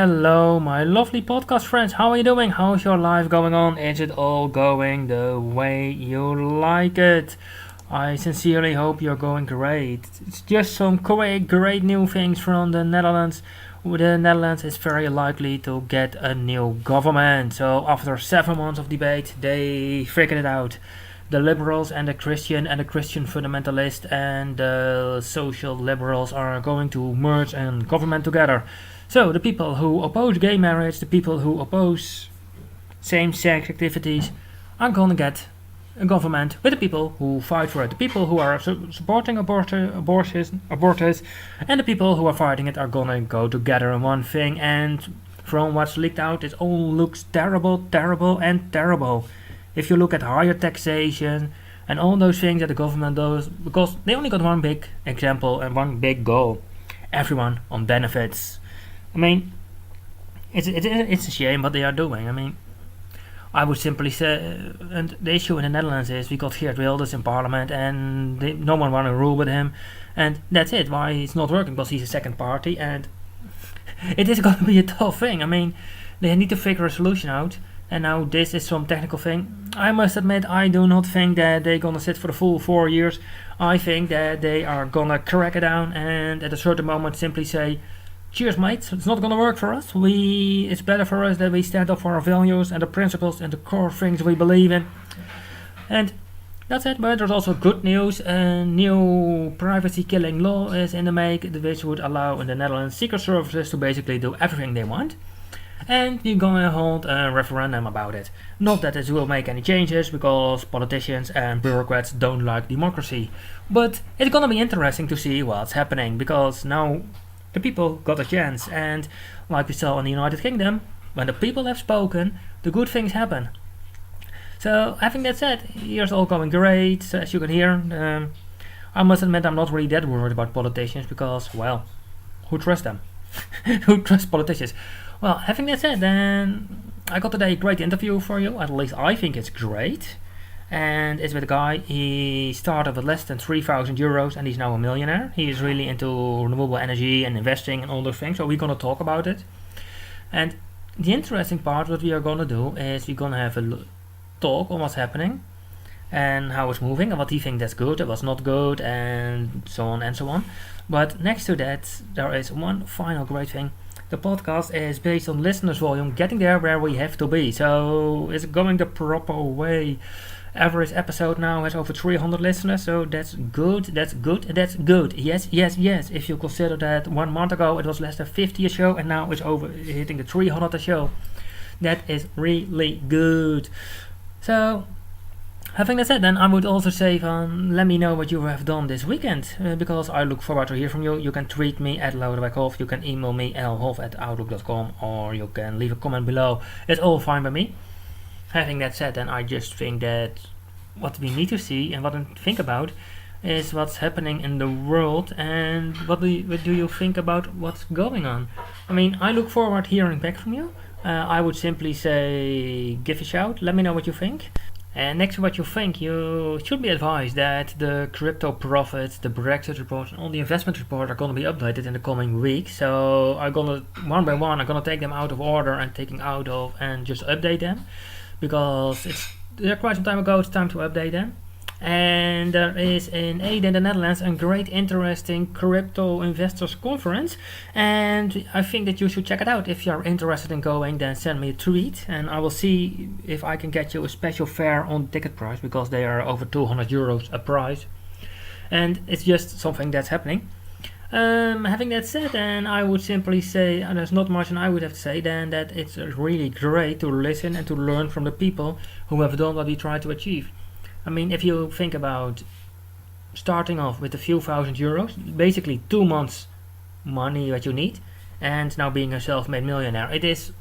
Hello, my lovely podcast friends. How are you doing? How's your life going on? Is it all going the way you like it? I sincerely hope you're going great. It's just some great new things from the Netherlands. The Netherlands is very likely to get a new government. So after 7 months of debate, they figured it out. The liberals and the Christian fundamentalist and the social liberals are going to merge and government together. So the people who oppose gay marriage, the people who oppose same-sex activities are gonna get a government with the people who fight for it. The people who are supporting abortus, and the people who are fighting it are gonna go together in one thing. And from what's leaked out, it all looks terrible. If you look at higher taxation and all those things that the government does, because they only got one big example and one big goal: everyone on benefits. I mean, it's a shame what they are doing. I mean, I would simply say, and the issue in the Netherlands is we got Geert Wilders in parliament and no one want to rule with him, and that's it. Why it's not working? Because he's a second party, and it is going to be a tough thing. I mean, they need to figure a solution out. And now this is some technical thing. I must admit, I do not think that they're gonna sit for the full 4 years. I think that they are gonna crack it down and at a certain moment simply say, cheers mates, it's not gonna work for us. It's better for us that we stand up for our values and the principles and the core things we believe in. And that's it, but there's also good news. A new privacy killing law is in the make, which would allow in the Netherlands secret services to basically do everything they want. And we're gonna hold a referendum about it. Not that it will make any changes, because politicians and bureaucrats don't like democracy. But it's gonna be interesting to see what's happening, because now the people got a chance. And like we saw in the United Kingdom, when the people have spoken, the good things happen. So having that said, here's all going great, so as you can hear. I must admit I'm not really that worried about politicians, because, well, who trusts them? Who trusts politicians? Well, having that said, then I got today a great interview for you. At least I think it's great. And it's with a guy. He started with less than 3,000 euros and he's now a millionaire. He is really into renewable energy and investing and all those things. So we're going to talk about it. And the interesting part, what we are going to do is we're going to have a talk on what's happening and how it's moving and what he thinks that's good and what's not good and so on and so on. But next to that, there is one final great thing. The podcast is based on listeners volume, getting there where we have to be. So it's going the proper way. Average episode now has over 300 listeners, so that's good. Yes. If you consider that 1 month ago it was less than 50 a show and now it's hitting the 300 a show. That is really good. So having that said, then I would also say, let me know what you have done this weekend, because I look forward to hear from you. You can tweet me at Lodewijk, you can email me lhof@outlook.com, or you can leave a comment below. It's all fine by me. Having that said, then I just think that what we need to see and what I think about is what's happening in the world, and what do you think about what's going on. I mean, I look forward hearing back from you. I would simply say, give a shout, let me know what you think. And next to what you think, you should be advised that the crypto profits, the Brexit report, and all the investment reports are going to be updated in the coming week. So I'm gonna one by one, I'm gonna take them out of order and just update them, because they're quite some time ago. It's time to update them. And there is in Ede in the Netherlands a great interesting crypto investors conference, and I think that you should check it out. If you're interested in going, then send me a tweet and I will see if I can get you a special fare on ticket price, because they are over 200 euros a price, and it's just something that's happening. Having that said, then I would simply say, and there's not much and I would have to say, then that it's really great to listen and to learn from the people who have done what we try to achieve. I mean, if you think about starting off with a few thousand euros, basically 2 months money that you need, and now being a self-made millionaire, it is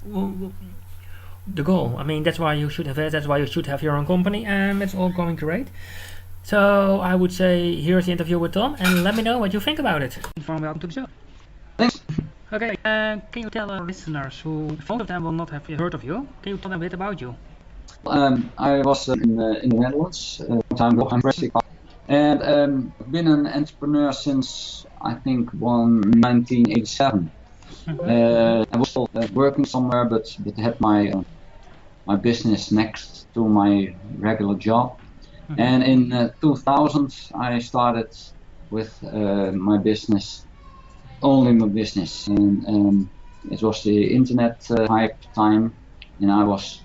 the goal. I mean, that's why you should have it, that's why you should have your own company, and it's all going great. So I would say, here's the interview with Tom, and let me know what you think about it. Welcome to the show. Thanks. Okay, can you tell our listeners, who most of them will not have heard of you, can you tell them a bit about you? I was in the Netherlands a long time ago. I'm 35, and I've been an entrepreneur since I think 1987. I was still working somewhere, but had my business next to my regular job. And in 2000, I started with my business, only my business, and it was the internet hype time, and I was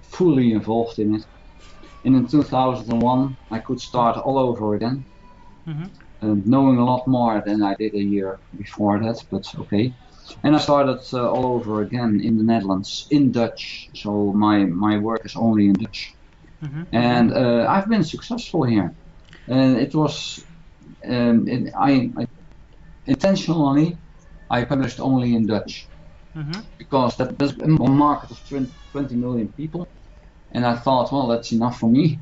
fully involved in it. And in 2001, I could start all over again, knowing a lot more than I did a year before that, but okay. And I started all over again in the Netherlands, in Dutch, so my work is only in Dutch. And I've been successful here. And it was, I intentionally, I published only in Dutch, because there's a market of 20 million people. And I thought, well, that's enough for me.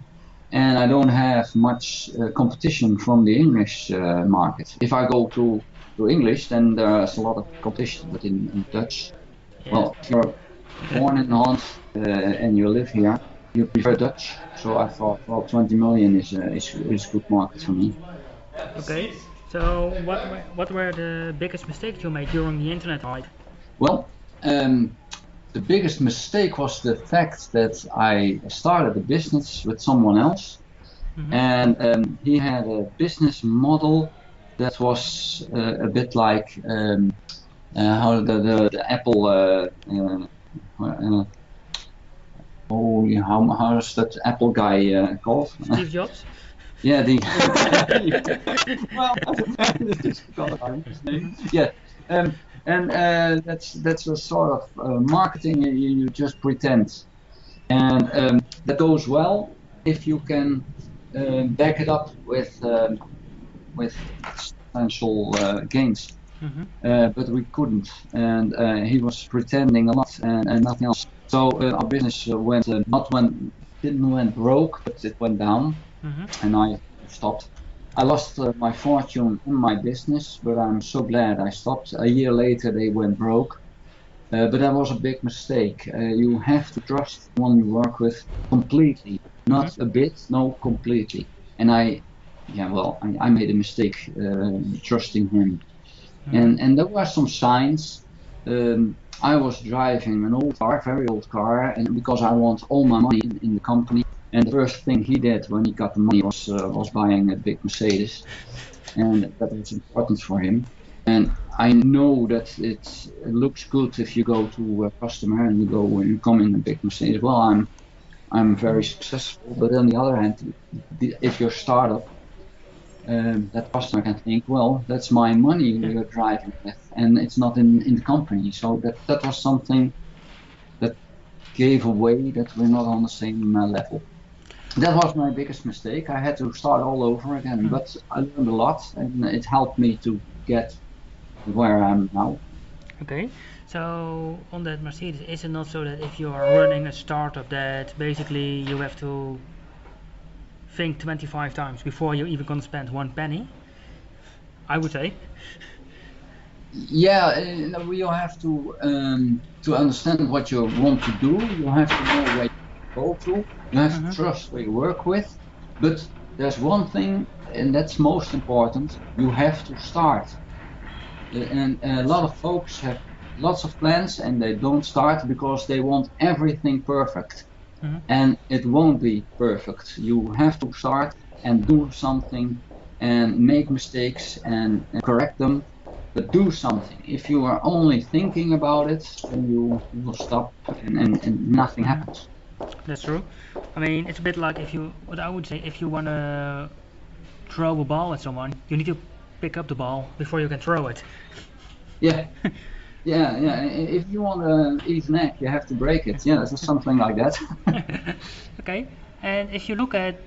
And I don't have much competition from the English market. If I go to English, then there's a lot of competition. But in Dutch, well, if you're born in Holland and you live here, you prefer Dutch. So I thought, well, 20 million is a good market for me. Okay, so what were the biggest mistakes you made during the internet hype? Well, the biggest mistake was the fact that I started a business with someone else, and he had a business model that was a bit like how the Apple. How is that Apple guy called? Steve Jobs. Yeah, well, I just forgot his name. Yeah, and that's a sort of marketing. You just pretend, and that goes well if you can back it up with substantial gains. But we couldn't, and he was pretending a lot and nothing else. So our business didn't went broke, but it went down, and I stopped. I lost my fortune in my business, but I'm so glad I stopped. A year later, they went broke, but that was a big mistake. You have to trust the one you work with completely, not a bit, no, completely. And I made a mistake trusting him. And there were some signs. I was driving an old car, very old car, and because I want all my money in the company. And the first thing he did when he got the money was buying a big Mercedes, and that was important for him. And I know that it looks good if you go to a customer and you come in a big Mercedes. Well, I'm very successful, but on the other hand, if you're a startup, that customer can think, well, that's my money you're driving with, and it's not in the company. So that was something that gave away that we're not on the same level. That was my biggest mistake. I had to start all over again, but I learned a lot, and it helped me to get where I am now. Okay, so on that Mercedes, is it not so that if you are running a startup that basically you have to think 25 times before you're even going to spend one penny? I would say. Yeah, you have to understand what you want to do. You have to know where you go to. You have to trust where you work with. But there's one thing, and that's most important. You have to start. And a lot of folks have lots of plans and they don't start because they want everything perfect. And it won't be perfect. You have to start and do something and make mistakes and correct them, but do something. If you are only thinking about it, then you will stop and nothing happens. That's true. I mean, it's a bit like what I would say, if you want to throw a ball at someone, you need to pick up the ball before you can throw it. Yeah. Yeah. If you want to eat an egg, you have to break it. Yeah, it's something like that. Okay. And if you look at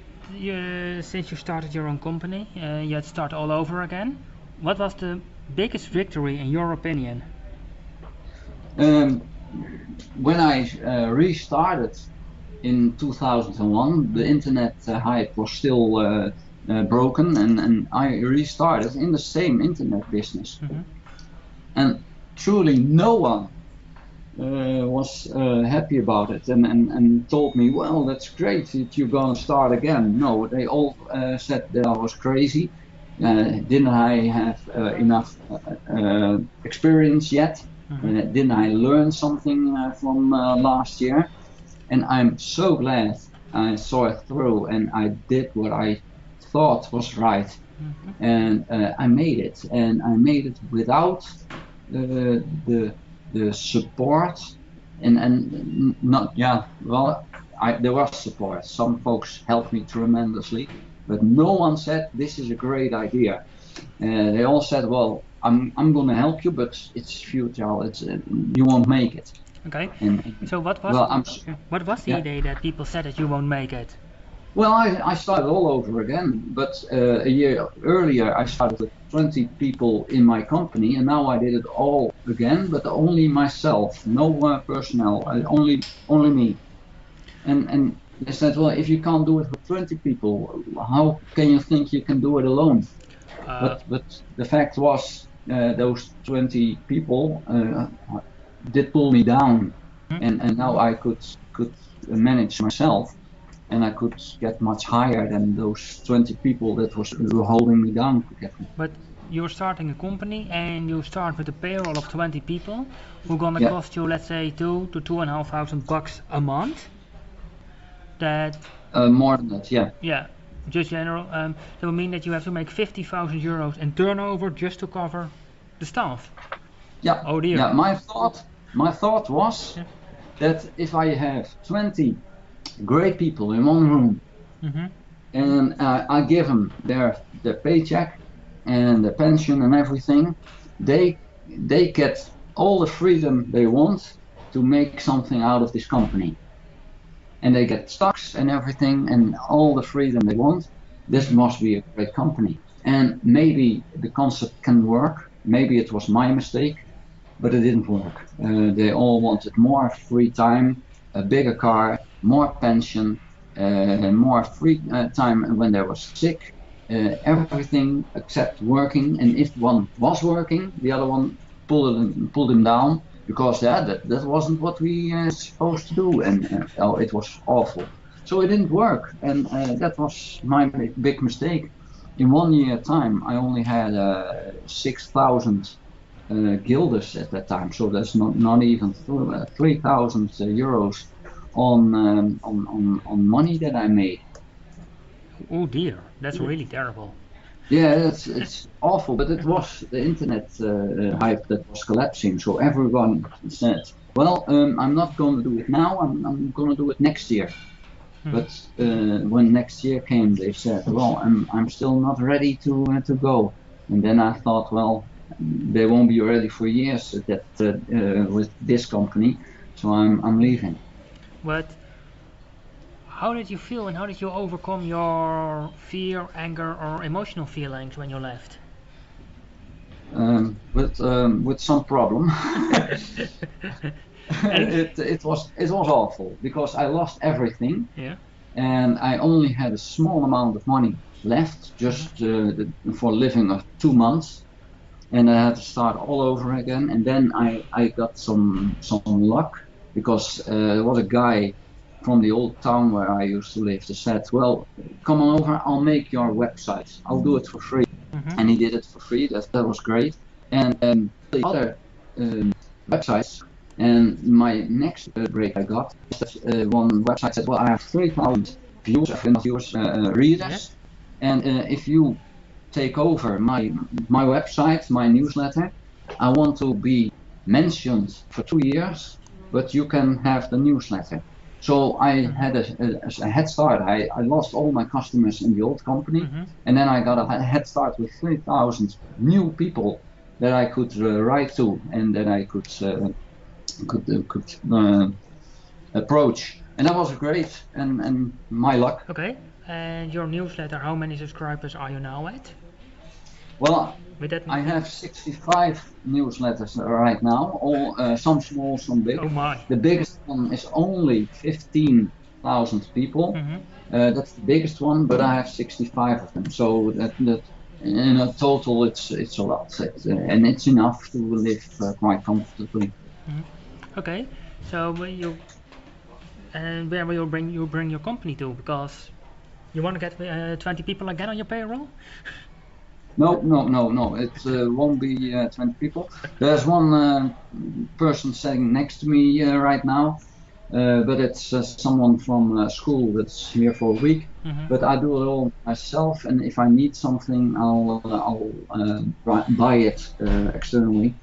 since you started your own company, you had to start all over again. What was the biggest victory in your opinion? When I restarted in 2001, the internet hype was still broken, and I restarted in the same internet business. And truly no one was happy about it and told me, well, that's great that you're going to start again. No, they all said that I was crazy. Didn't I have enough experience yet? Didn't I learn something from last year? And I'm so glad I saw it through and I did what I thought was right. And I made it, and I made it without the support and not there was support. Some folks helped me tremendously, but no one said this is a great idea. They all said, well, I'm going to help you, but it's futile. It's you won't make it. Okay. And so what was the idea that people said that you won't make it? Well, I started all over again, but a year earlier I started with 20 people in my company, and now I did it all again, but only myself, no personnel, only me. And they said, well, if you can't do it with 20 people, how can you think you can do it alone? But the fact was, those 20 people did pull me down, and now I could manage myself. And I could get much higher than those 20 people that were holding me down to get me. But you're starting a company and you start with a payroll of 20 people who are gonna cost you, let's say, $2,000 to $2,500 a month. That more than that, yeah. Yeah, just general. That will mean that you have to make 50,000 euros in turnover just to cover the staff. Yeah. Oh dear. Yeah. My thought was that if I have 20 great people in one room, and I give them their paycheck and the pension and everything, they get all the freedom they want to make something out of this company, and they get stocks and everything and all the freedom they want. This must be a great company, and maybe the concept can work. Maybe it was my mistake, but it didn't work. They all wanted more free time, a bigger car, more pension, more free time when they were sick, everything except working. And if one was working, the other one pulled him down, because that wasn't what we supposed to do, and it was awful. So it didn't work, and that was my big mistake. In 1 year time, I only had 6,000 guilders at that time, so that's not even 3,000 euros on money that I made. Oh dear, that's really terrible. Yeah, it's awful, but it was the internet hype that was collapsing, so everyone said, well, I'm not going to do it now, I'm going to do it next year. But when next year came, they said, well, I'm still not ready to go. And then I thought, well, they won't be ready for years with this company, so I'm leaving. But how did you feel, and how did you overcome your fear, anger, or emotional feelings when you left? With some problem. It was awful, because I lost everything, and I only had a small amount of money left just for living of 2 months, and I had to start all over again. And then I got some luck, because there was a guy from the old town where I used to live that said, well, come on over, I'll make your website, I'll do it for free. And he did it for free. That was great. And the other websites, and my next break I got is that one website said, well, I have 3,000 viewers, readers, and if you take over my website, my newsletter, I want to be mentioned for 2 years, but you can have the newsletter. So I had a head start. I lost all my customers in the old company, and then I got a head start with 3,000 new people that I could write to, and that I could approach, and that was great, and my luck. Okay, and your newsletter, how many subscribers are you now at? Well, I have 65 newsletters right now, all some small, some big. Oh my. The biggest one is only 15,000 people. That's the biggest one, but I have 65 of them. So that in a total, it's a lot, and it's enough to live quite comfortably. Okay, so where will you bring your company to? Because you want to get 20 people again on your payroll? No. It won't be 20 people. There's one person sitting next to me right now, but it's someone from school that's here for a week. But I do it all myself, and if I need something, I'll buy it externally,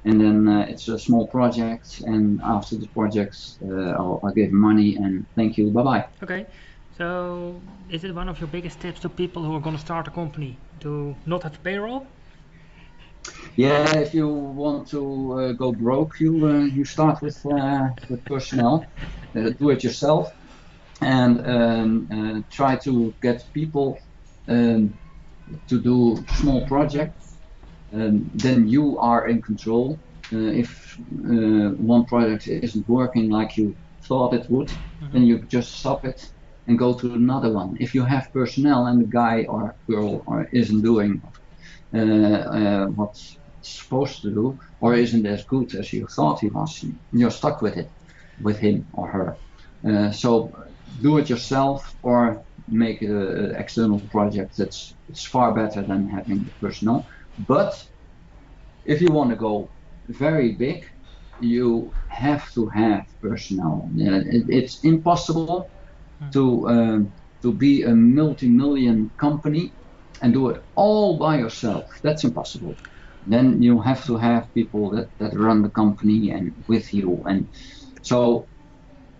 and then it's a small project. And after the project, I'll give money and thank you, bye bye. Okay. So, is it one of your biggest tips to people who are going to start a company to not have payroll? Yeah, if you want to go broke, you start with personnel, do it yourself, and try to get people to do small projects. Then you are in control. If one project isn't working like you thought it would, then you just stop it and go to another one. If you have personnel and the guy or girl isn't doing what's supposed to do, or isn't as good as you thought he was, you're stuck with it, with him or her. So do it yourself or make an external project. It's far better than having the personnel. But if you want to go very big, you have to have personnel. It's impossible to be a multi-million company and do it all by yourself. That's impossible. Then you have to have people that run the company and with you. And so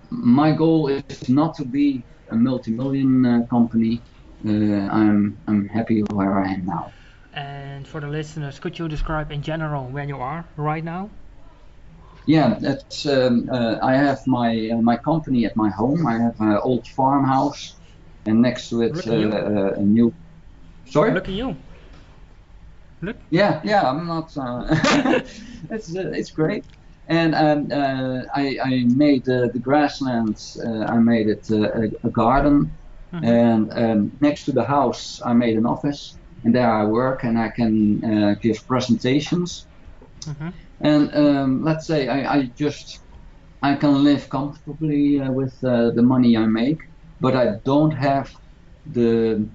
my goal is not to be a multi-million company. I'm happy where I am now. And for the listeners, could you describe in general where you are right now? Yeah, that's. I have my company at my home. I have an old farmhouse, and next to it a new. Sorry. Look at you. Look. Yeah. I'm not. It's great. And I made the grasslands. I made it a garden, and next to the house I made an office, and there I work and I can give presentations. And let's say I can live comfortably with the money I make, but I don't have the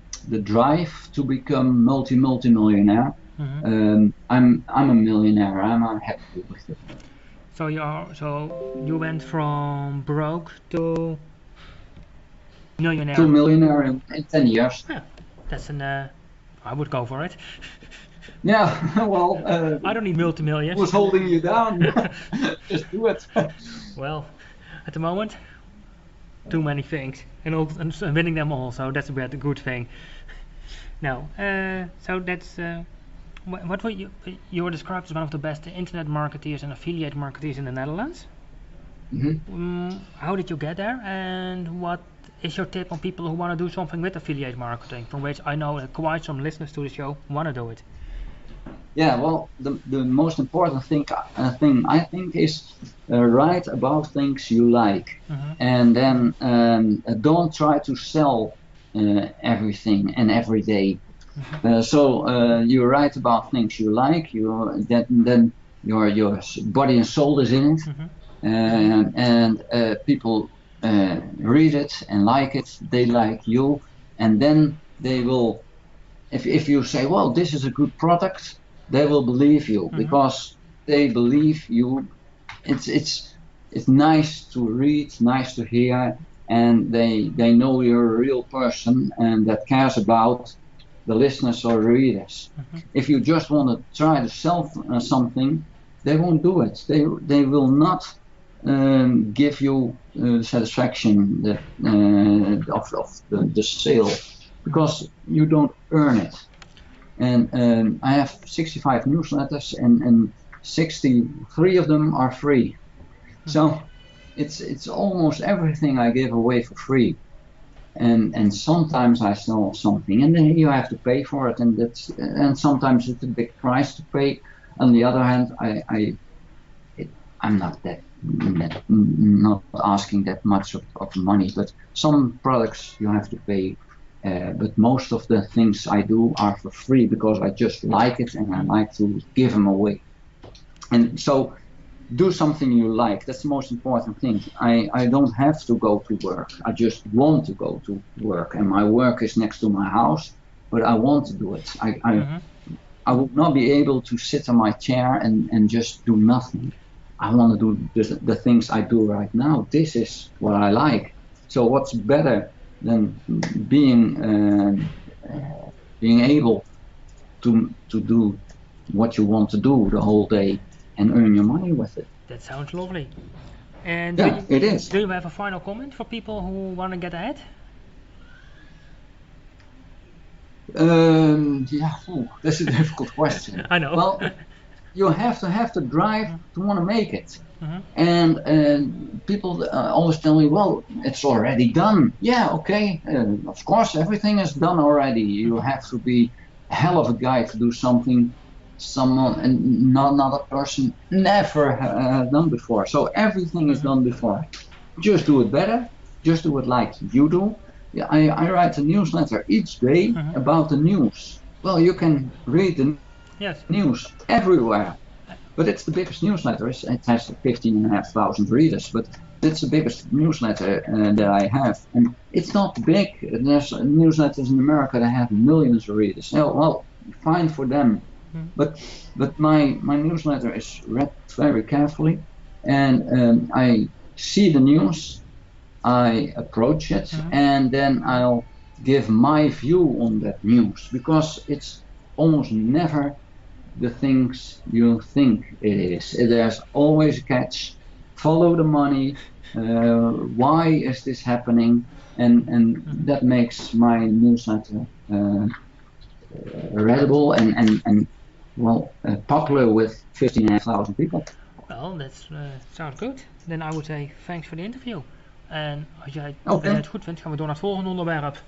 drive to become multi-millionaire. I'm a millionaire. I'm happy with it. So you went from broke to millionaire. To millionaire in 10 years. Yeah, that's I would go for it. Yeah, well, I don't need multi-millions. Who's holding you down? Just do it. Well, at the moment, too many things, and winning them all. So that's a good thing. Now, so that's what were you were described as one of the best internet marketeers and affiliate marketeers in the Netherlands. How did you get there, and what is your tip on people who want to do something with affiliate marketing, from which I know that quite some listeners to the show want to do it? Yeah, well, the most important thing I think is write about things you like, and then don't try to sell everything and every day. So you write about things you like, then your body and soul is in it, and people read it and like it. They like you, and then they will. If you say, well, this is a good product, they will believe you because they believe you. It's nice to read, nice to hear, and they know you're a real person and that cares about the listeners or readers. If you just want to try to sell something, they won't do it. They will not give you satisfaction that of the sale, because you don't earn it. And I have 65 newsletters, and 63 of them are free. So it's almost everything I give away for free. And sometimes I sell something, and then you have to pay for it, and sometimes it's a big price to pay. On the other hand, I'm not not asking that much of money, but some products you have to pay. But most of the things I do are for free because I just like it and I like to give them away. And so do something you like. That's the most important thing. I don't have to go to work. I just want to go to work, and my work is next to my house, but I want to do it. I would not be able to sit on my chair and just do nothing. I want to do the things I do right now. This is what I like. So what's better than being able to do what you want to do the whole day and earn your money with it? That sounds lovely. And it is. Do you have a final comment for people who want to get ahead? That's a difficult question. I know. Well, you have to have the drive to want to make it. Mm-hmm. And people always tell me, well, it's already done. Yeah, okay. Of course, everything is done already. You have to be a hell of a guy to do something someone and not another person never done before. So everything is done before. Just do it better. Just do it like you do. Yeah, I write a newsletter each day about the news. Well, you can read the news everywhere. But it's the biggest newsletter. It has 15,500 readers, but it's the biggest newsletter that I have. And it's not big. There's newsletters in America that have millions of readers. Well, fine for them. But my newsletter is read very carefully, and I see the news, I approach it, and then I'll give my view on that news, because it's almost never the things you think it is. There's always a catch. Follow the money. Why is this happening? And that makes my newsletter readable and popular with 15,500 people. Well, that sounds good. Then I would say thanks for the interview. En als jij het goed vindt, gaan we door naar het volgende onderwerp.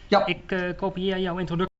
Ja. Ik kopieer jouw introductie.